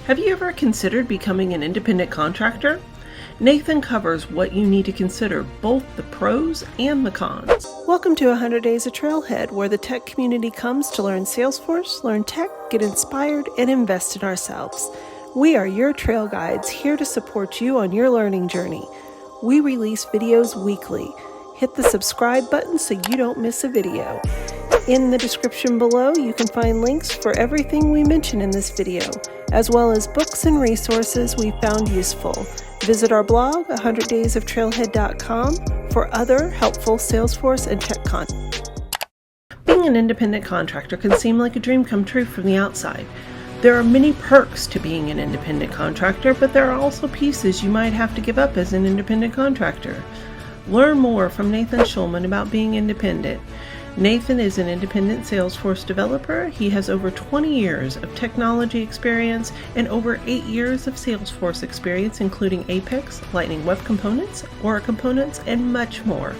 Have you ever considered becoming an independent contractor? Nathan covers what you need to consider, both the pros and the cons. Welcome to 100 Days of Trailhead, where the tech community comes to learn Salesforce, learn tech, get inspired, and invest in ourselves. We are your trail guides, here to support you on your learning journey. We release videos weekly. Hit the subscribe button so you don't miss a video. In the description below, you can find links for everything we mention in this video, as well as books and resources we found useful. Visit our blog, 100daysoftrailhead.com, for other helpful Salesforce and tech content. Being an independent contractor can seem like a dream come true from the outside. There are many perks to being an independent contractor, but there are also pieces you might have to give up as an independent contractor. Learn more from Nathan Shulman about being independent. Nathan is an independent Salesforce developer. He has over 20 years of technology experience and over 8 years of Salesforce experience, including Apex, Lightning Web Components, Aura Components, and much more.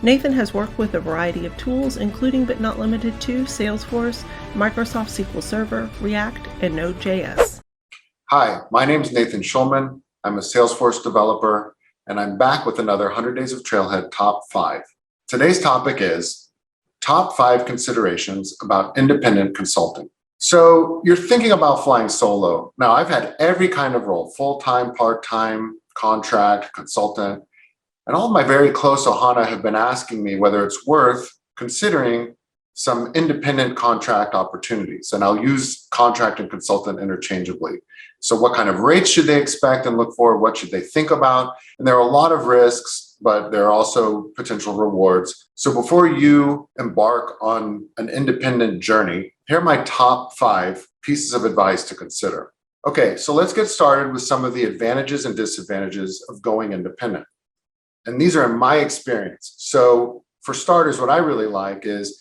Nathan has worked with a variety of tools, including but not limited to Salesforce, Microsoft SQL Server, React, and Node.js. Hi, my name is Nathan Shulman. I'm a Salesforce developer, and I'm back with another 100 Days of Trailhead Top 5. Today's topic is Top 5 considerations about independent consulting. So you're thinking about flying solo. Now, I've had every kind of role, full-time, part-time, contract, consultant, and all of my very close Ohana have been asking me whether it's worth considering some independent contract opportunities. And I'll use contract and consultant interchangeably. So what kind of rates should they expect and look for? What should they think about? And there are a lot of risks, but there are also potential rewards. So before you embark on an independent journey, here are my top 5 pieces of advice to consider. Okay, so let's get started with some of the advantages and disadvantages of going independent. And these are in my experience. So for starters, what I really like is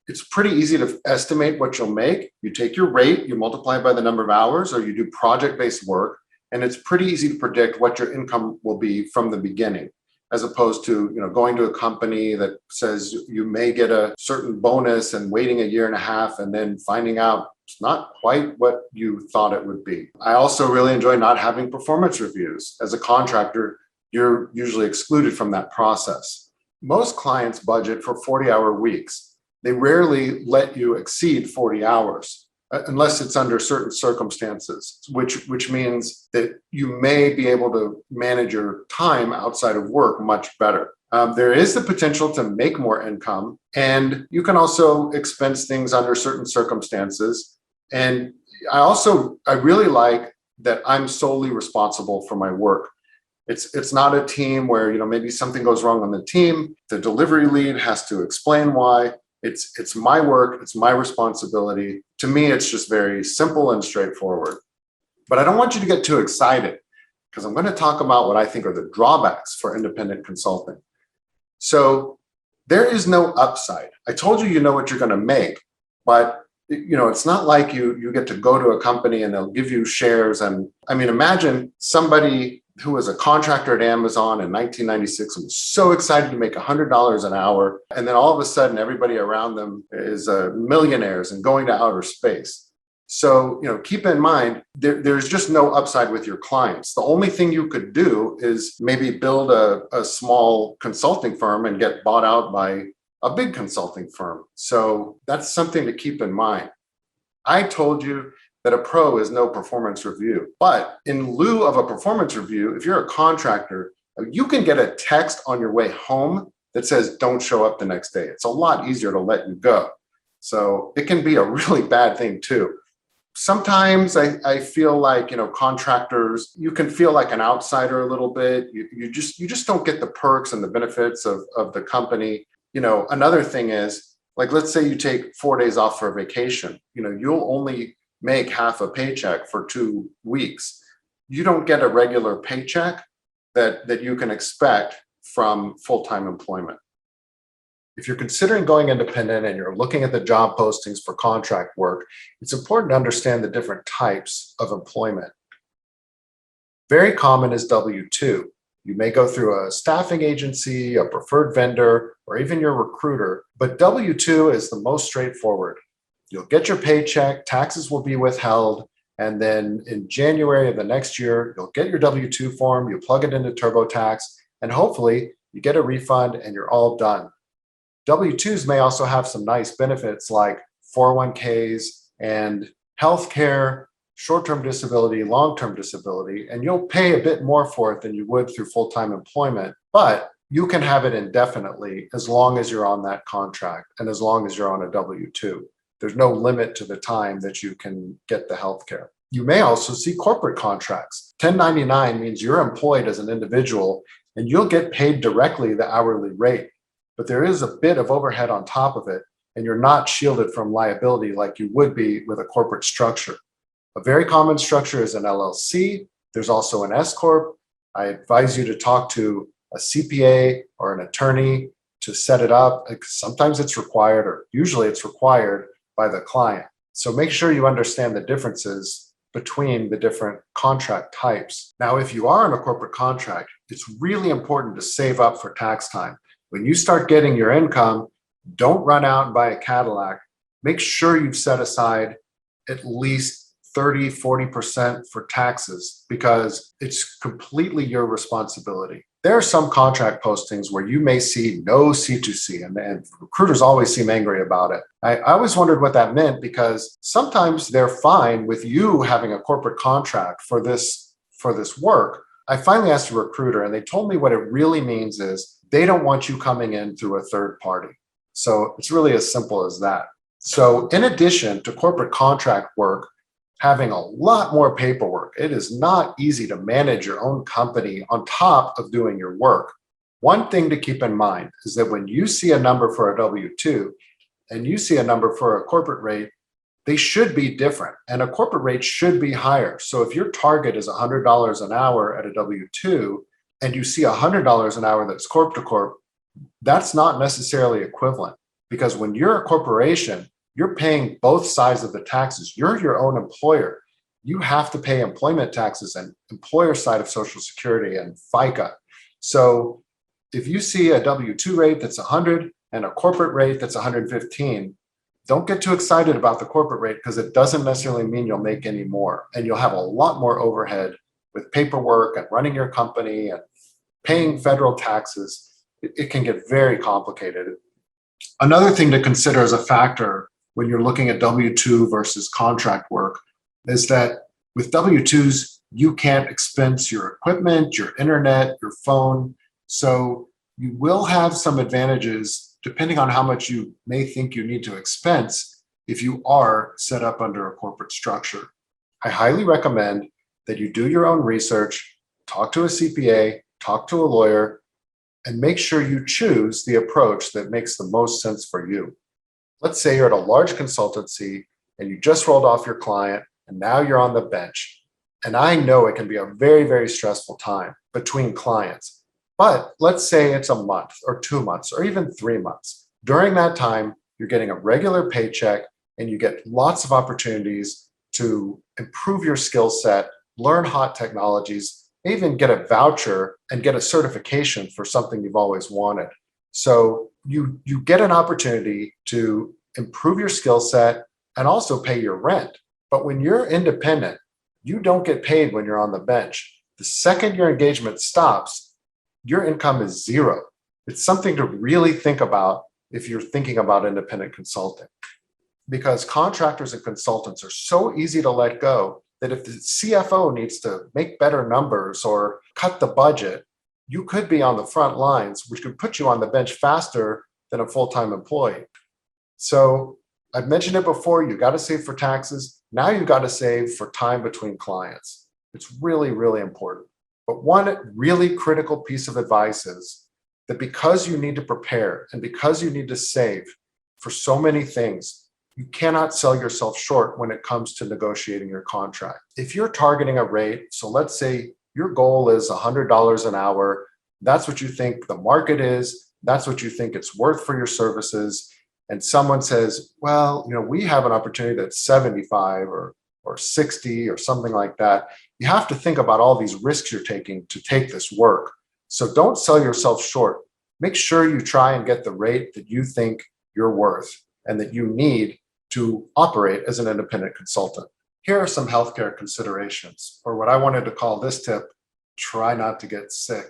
it's pretty easy to estimate what you'll make. You take your rate, you multiply it by the number of hours, or you do project-based work, and it's pretty easy to predict what your income will be from the beginning, as opposed to going to a company that says you may get a certain bonus and waiting a year and a half and then finding out it's not quite what you thought it would be. I also really enjoy not having performance reviews. As a contractor, you're usually excluded from that process. Most clients budget for 40-hour weeks. They rarely let you exceed 40 hours unless it's under certain circumstances, which means that you may be able to manage your time outside of work much better. There is the potential to make more income, and you can also expense things under certain circumstances. And I really like that I'm solely responsible for my work. It's not a team where maybe something goes wrong on the team. The delivery lead has to explain why. It's my work, it's my responsibility. To me, it's just very simple and straightforward. But I don't want you to get too excited, because I'm going to talk about what I think are the drawbacks for independent consulting. So there is no upside. I told you know what you're going to make, but it's not like you get to go to a company and they'll give you shares. And I mean, imagine somebody who was a contractor at Amazon in 1996 and was so excited to make $100 an hour. And then all of a sudden, everybody around them is millionaires and going to outer space. So, keep in mind, there's just no upside with your clients. The only thing you could do is maybe build a small consulting firm and get bought out by a big consulting firm. So that's something to keep in mind. I told you that a pro is no performance review. But in lieu of a performance review, if you're a contractor, you can get a text on your way home that says, don't show up the next day. It's a lot easier to let you go. So it can be a really bad thing too. Sometimes I feel like, contractors, you can feel like an outsider a little bit. You just don't get the perks and the benefits of the company. Another thing is, like, let's say you take 4 days off for a vacation. You'll only make half a paycheck for 2 weeks. You don't get a regular paycheck that you can expect from full-time employment. If you're considering going independent and you're looking at the job postings for contract work, it's important to understand the different types of employment. Very common is W-2. You may go through a staffing agency, a preferred vendor, or even your recruiter, but W-2 is the most straightforward. You'll get your paycheck, taxes will be withheld, And then in January of the next year, you'll get your W-2 form, you plug it into TurboTax, and hopefully you get a refund and you're all done. W-2s may also have some nice benefits like 401ks and healthcare, short-term disability, long-term disability, and you'll pay a bit more for it than you would through full-time employment, but you can have it indefinitely as long as you're on that contract and as long as you're on a W-2. There's no limit to the time that you can get the healthcare. You may also see corporate contracts. 1099 means you're employed as an individual and you'll get paid directly the hourly rate, but there is a bit of overhead on top of it, and you're not shielded from liability like you would be with a corporate structure. A very common structure is an LLC. There's also an S Corp. I advise you to talk to a CPA or an attorney to set it up. Sometimes it's required, or usually it's required by the client. So make sure you understand the differences between the different contract types. Now, if you are in a corporate contract, it's really important to save up for tax time. When you start getting your income, don't run out and buy a Cadillac. Make sure you've set aside at least 30, 40% for taxes, because it's completely your responsibility. There are some contract postings where you may see no C2C, and recruiters always seem angry about it. I always wondered what that meant, because sometimes they're fine with you having a corporate contract for this work. I finally asked a recruiter, and they told me what it really means is they don't want you coming in through a third party. So it's really as simple as that. So in addition to corporate contract work having a lot more paperwork, it is not easy to manage your own company on top of doing your work. One thing to keep in mind is that when you see a number for a W-2 and you see a number for a corporate rate, they should be different, and a corporate rate should be higher. So if your target is $100 an hour at a W-2 and you see $100 an hour that's corp to corp, that's not necessarily equivalent, because when you're a corporation, you're paying both sides of the taxes. You're your own employer. You have to pay employment taxes and employer side of Social Security and FICA. So if you see a W-2 rate that's 100 and a corporate rate that's 115, don't get too excited about the corporate rate, because it doesn't necessarily mean you'll make any more. And you'll have a lot more overhead with paperwork and running your company and paying federal taxes. It can get very complicated. Another thing to consider as a factor when you're looking at W-2 versus contract work is that with W-2s, you can't expense your equipment, your internet, your phone. So you will have some advantages depending on how much you may think you need to expense if you are set up under a corporate structure. I highly recommend that you do your own research, talk to a CPA, talk to a lawyer, and make sure you choose the approach that makes the most sense for you. Let's say you're at a large consultancy and you just rolled off your client and now you're on the bench. And I know it can be a very, very stressful time between clients. But let's say it's a month or 2 months or even 3 months. During that time, you're getting a regular paycheck and you get lots of opportunities to improve your skill set, learn hot technologies, even get a voucher and get a certification for something you've always wanted. So you get an opportunity to improve your skill set and also pay your rent. But when you're independent, you don't get paid when you're on the bench. The second your engagement stops, your income is zero. It's something to really think about if you're thinking about independent consulting, because contractors and consultants are so easy to let go that if the CFO needs to make better numbers or cut the budget, you could be on the front lines, which could put you on the bench faster than a full-time employee. So I've mentioned it before, you got to save for taxes. Now you've got to save for time between clients. It's really, really important. But one really critical piece of advice is that because you need to prepare and because you need to save for so many things, you cannot sell yourself short when it comes to negotiating your contract. If you're targeting a rate, so let's say your goal is $100 an hour, that's what you think the market is, that's what you think it's worth for your services, and someone says, well, we have an opportunity that's 75 or 60 or something like that, you have to think about all these risks you're taking to take this work. So don't sell yourself short. Make sure you try and get the rate that you think you're worth and that you need to operate as an independent consultant. Here are some healthcare considerations, or what I wanted to call this tip, try not to get sick.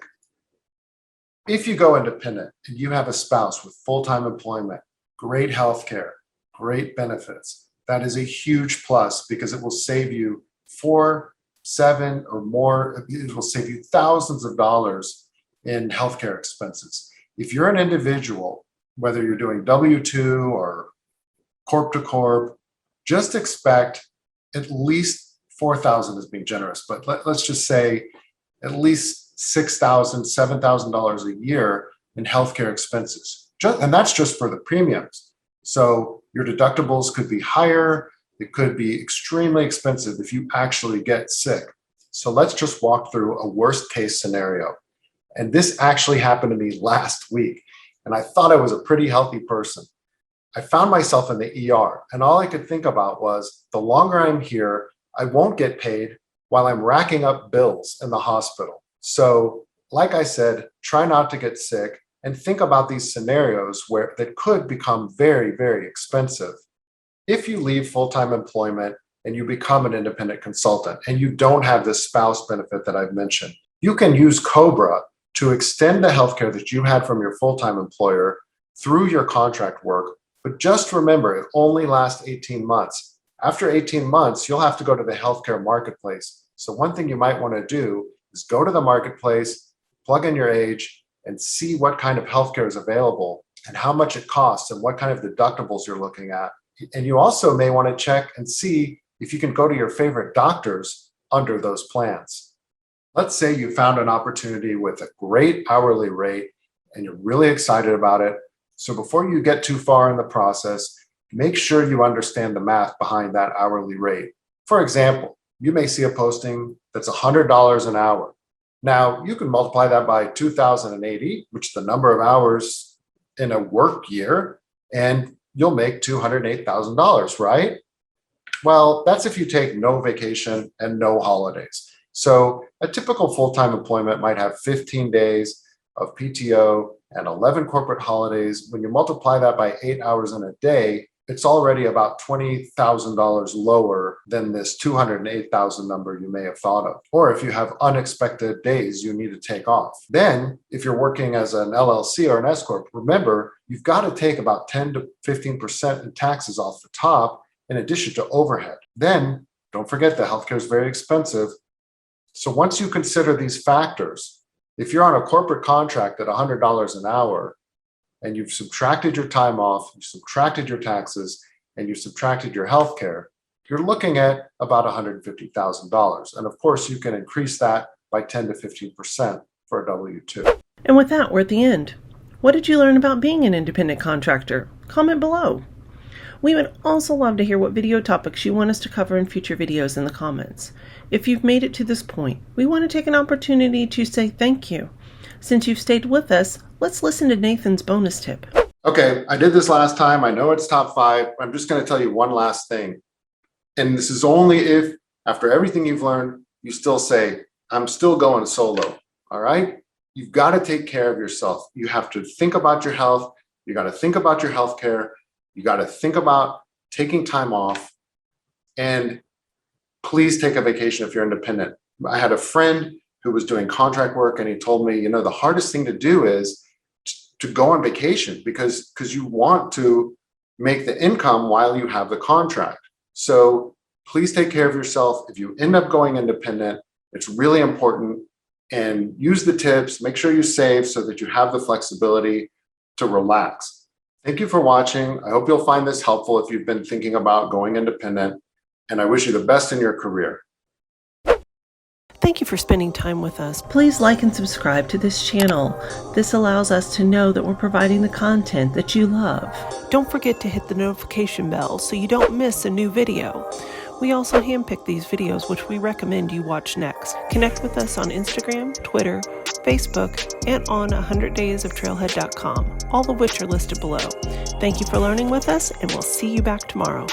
If you go independent and you have a spouse with full-time employment, great healthcare, great benefits, that is a huge plus because it will save you 4, 7 or more, it will save you thousands of dollars in healthcare expenses. If you're an individual, whether you're doing W-2 or corp to corp, just expect at least $4,000 is being generous, but let's just say at least $6,000, $7,000 a year in healthcare expenses. And that's just for the premiums. So your deductibles could be higher. It could be extremely expensive if you actually get sick. So let's just walk through a worst case scenario. And this actually happened to me last week. And I thought I was a pretty healthy person. I found myself in the ER, and all I could think about was the longer I'm here, I won't get paid while I'm racking up bills in the hospital. So, like I said, try not to get sick and think about these scenarios where that could become very, very expensive. If you leave full-time employment and you become an independent consultant and you don't have this spouse benefit that I've mentioned, you can use COBRA to extend the healthcare that you had from your full-time employer through your contract work. But just remember, it only lasts 18 months. After 18 months, you'll have to go to the healthcare marketplace. So one thing you might want to do is go to the marketplace, plug in your age, and see what kind of healthcare is available and how much it costs and what kind of deductibles you're looking at. And you also may want to check and see if you can go to your favorite doctors under those plans. Let's say you found an opportunity with a great hourly rate and you're really excited about it. So before you get too far in the process, make sure you understand the math behind that hourly rate. For example, you may see a posting that's $100 an hour. Now, you can multiply that by 2,080, which is the number of hours in a work year, and you'll make $208,000, right? Well, that's if you take no vacation and no holidays. So a typical full-time employment might have 15 days of PTO and 11 corporate holidays. When you multiply that by 8 hours in a day, it's already about $20,000 lower than this $208,000 number you may have thought of. Or if you have unexpected days you need to take off. Then, if you're working as an LLC or an S Corp, remember, you've got to take about 10 to 15% in taxes off the top in addition to overhead. Then, don't forget that healthcare is very expensive. So once you consider these factors, if you're on a corporate contract at $100 an hour, and you've subtracted your time off, you've subtracted your taxes, and you've subtracted your health care, you're looking at about $150,000. And of course, you can increase that by 10 to 15% for a W-2. And with that, we're at the end. What did you learn about being an independent contractor? Comment below. We would also love to hear what video topics you want us to cover in future videos in the comments. If you've made it to this point, we want to take an opportunity to say thank you. Since you've stayed with us, let's listen to Nathan's bonus tip. Okay, I did this last time. I know it's top 5. I'm just going to tell you one last thing. And this is only if, after everything you've learned, you still say, I'm still going solo. All right? You've got to take care of yourself. You have to think about your health. You got to think about your health care. You got to think about taking time off. And please take a vacation if you're independent. I had a friend who was doing contract work, and he told me, the hardest thing to do is to go on vacation because you want to make the income while you have the contract. So please take care of yourself. If you end up going independent, it's really important, and use the tips. Make sure you save so that you have the flexibility to relax. Thank you for watching. I hope you'll find this helpful if you've been thinking about going independent, and I wish you the best in your career. Thank you for spending time with us. Please like and subscribe to this channel. This allows us to know that we're providing the content that you love. Don't forget to hit the notification bell so you don't miss a new video. We also handpick these videos which we recommend you watch next. Connect with us on Instagram, Twitter, Facebook, and on 100daysoftrailhead.com, all of which are listed below. Thank you for learning with us, and we'll see you back tomorrow.